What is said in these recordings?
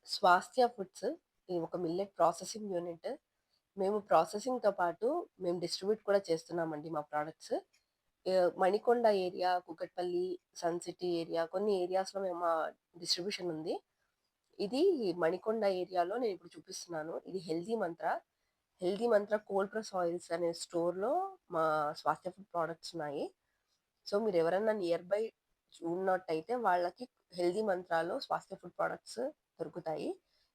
స్వాస్థ్య foods ఇది ఒక millet processing unit. మేము ప్రాసెసింగ్‌తో పాటు మేము డిస్ట్రిబ్యూట్ కూడా చేస్తున్నామండి మా products. Manikonda area, Kukatpally, Sun City area కొన్ని ఏరియాస్‌లో మేము మా డిస్ట్రిబ్యూషన్ ఉంది. ఇది మణికొండ ఏరియాలో నేనిప్పుడు చూపిస్తున్నాను. ఇది హెల్తీ మంత్ర కోల్డ్ ప్రెస్ ఆయిల్స్ అనే స్టోర్‌లో మా స్వాస్థ్య ఫుడ్ ప్రొడక్ట్స్ ఉన్నాయి. సో, మీరెవరన్నా నియర్ బై ఉన్నట్టయితే వాళ్ళకి హెల్తీ మంత్రాలో స్వాస్థ్య ఫుడ్ ప్రొడక్ట్స్ దొరుకుతాయి.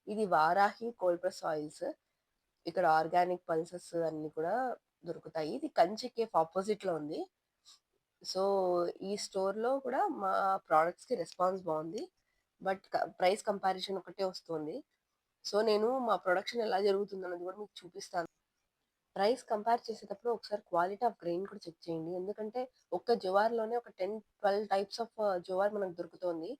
ఇది వారాహి కోల్డ్ ప్రెస్ ఆయిల్స్. ఇక్కడ ఆర్గానిక్ పల్సెస్ అన్నీ కూడా దొరుకుతాయి. ఇది కంచి కేఫ్ అపోజిట్‌లో ఉంది. సో, ఈ స్టోర్‌లో కూడా మా ప్రొడక్ట్స్‌కి రెస్పాన్స్ బావుంది. బట్ ప్రైస్ కంపారిజన్ ఒకటే వస్తుంది. సో, నేను మా ప్రొడక్షన్ ఎలా జరుగుతుందన్నది కూడా మీకు చూపిస్తాను. ప్రైస్ కంపేర్ చేసేటప్పుడు ఒకసారి క్వాలిటీ ఆఫ్ గ్రెయిన్ కూడా చెక్ చేయండి. ఎందుకంటే ఒక్క జోవార్‌లోనే ఒక 10, 12 టైప్స్ ఆఫ్ జోవార్ మనకు దొరుకుతోంది.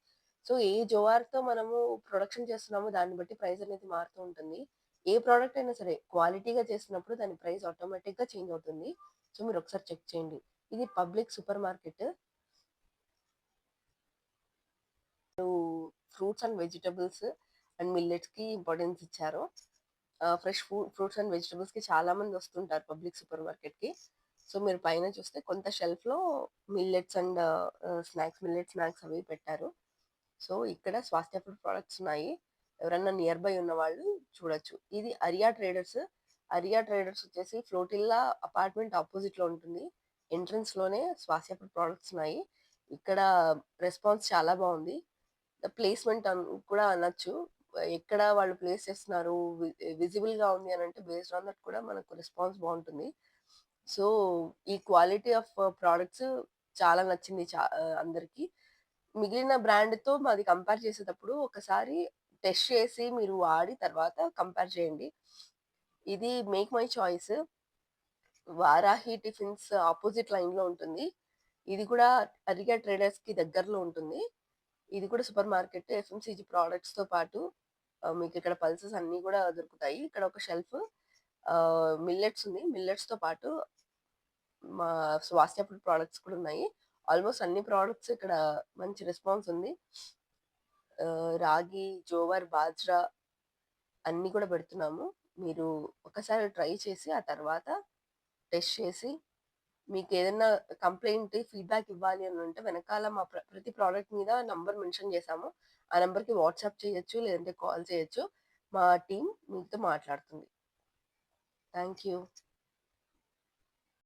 సో, ఏ జోవార్‌తో మనము ప్రొడక్షన్ చేస్తున్నామో దాన్ని బట్టి ప్రైస్ అనేది మారుతూ ఉంటుంది. ఏ ప్రొడక్ట్ అయినా సరే క్వాలిటీగా చేసినప్పుడు దాని ప్రైస్ ఆటోమేటిక్‌గా చేంజ్ అవుతుంది. సో, మీరొకసారి చెక్ చేయండి. ఇది public super market. Fruits and vegetables and మిల్లెట్స్‌కి ఇంపార్టెన్స్ ఇచ్చారు. ఫ్రెష్ ఫ్రూట్స్ అండ్ వెజిటబుల్స్‌కి చాలామంది వస్తుంటారు పబ్లిక్ సూపర్ మార్కెట్‌కి. సో, మీరు పైన చూస్తే కొంత షెల్ఫ్‌లో మిల్లెట్స్ అండ్ మిల్లెట్ స్నాక్స్ అవి పెట్టారు. సో, ఇక్కడ స్వాస్థ్య ఫుడ్ ప్రొడక్ట్స్ ఉన్నాయి. ఎవరన్నా నియర్ బై ఉన్నవాళ్ళు చూడొచ్చు. ఇది అరియా ట్రేడర్స్. అరియా ట్రేడర్స్ వచ్చేసి ఫ్లోటిల్లా అపార్ట్మెంట్ అపోజిట్‌లో ఉంటుంది. ఎంట్రన్స్‌లోనే స్వాస్థ్య ఫుడ్ ప్రొడక్ట్స్ ఉన్నాయి. ఇక్కడ రెస్పాన్స్ చాలా బావుంది. ప్లేస్‌మెంట్ కూడా అనొచ్చు. ఎక్కడ వాళ్ళు ప్లేస్ చేస్తున్నారు, విజిబుల్‌గా ఉంది అనంటే బేస్డ్ ఆన్ దట్ కూడా మనకు రెస్పాన్స్ బావుంటుంది. సో, ఈ క్వాలిటీ ఆఫ్ ప్రొడక్ట్స్ చాలా నచ్చింది అందరికి. మిగిలిన బ్రాండ్‌తో మాది కంపేర్ చేసేటప్పుడు ఒకసారి టెస్ట్ చేసి మీరు వాడి తర్వాత కంపేర్ చేయండి. ఇది make my choice. Varahi tiffins opposite లైన్‌లో ఉంటుంది. ఇది కూడా అరిగా ట్రేడర్స్‌కి దగ్గరలో ఉంటుంది. ఇది కూడా సూపర్ మార్కెట్. ఎఫ్ఎంసీజీ ప్రొడక్ట్స్‌తో పాటు మీకిక్కడ పల్సెస్ అన్నీ గూడా దొరుకుతాయి. ఇక్కడ ఒక షెల్ఫ్ మిల్లెట్స్ ఉంది. మిల్లెట్స్‌తో పాటు మా స్వాస్థ్య ఫుడ్ ప్రొడక్ట్స్ కూడా ఉన్నాయి. ఆల్‌మోస్ట్ అన్ని ప్రొడక్ట్స్ ఇక్కడ మంచి రెస్పాన్స్ ఉంది. రాగి, జోవర్, బాజ్రా అన్నీ కూడా పెడుతున్నాము. మీరు ఒకసారి ట్రై చేసి, ఆ తర్వాత టెస్ట్ చేసి, మీకేదన్నా కంప్లెయింట్, ఫీడ్‌బ్యాక్ ఇవ్వాలి అనంటే వెనకాల మా ప్రతి ప్రొడక్ట్ మీద నంబర్ మెన్షన్ చేశాము. ఆ నంబర్‌కి వాట్సాప్ చేయొచ్చు, లేదంటే కాల్ చేయొచ్చు. మా టీమ్ మీతో మాట్లాడుతుంది. Thank you.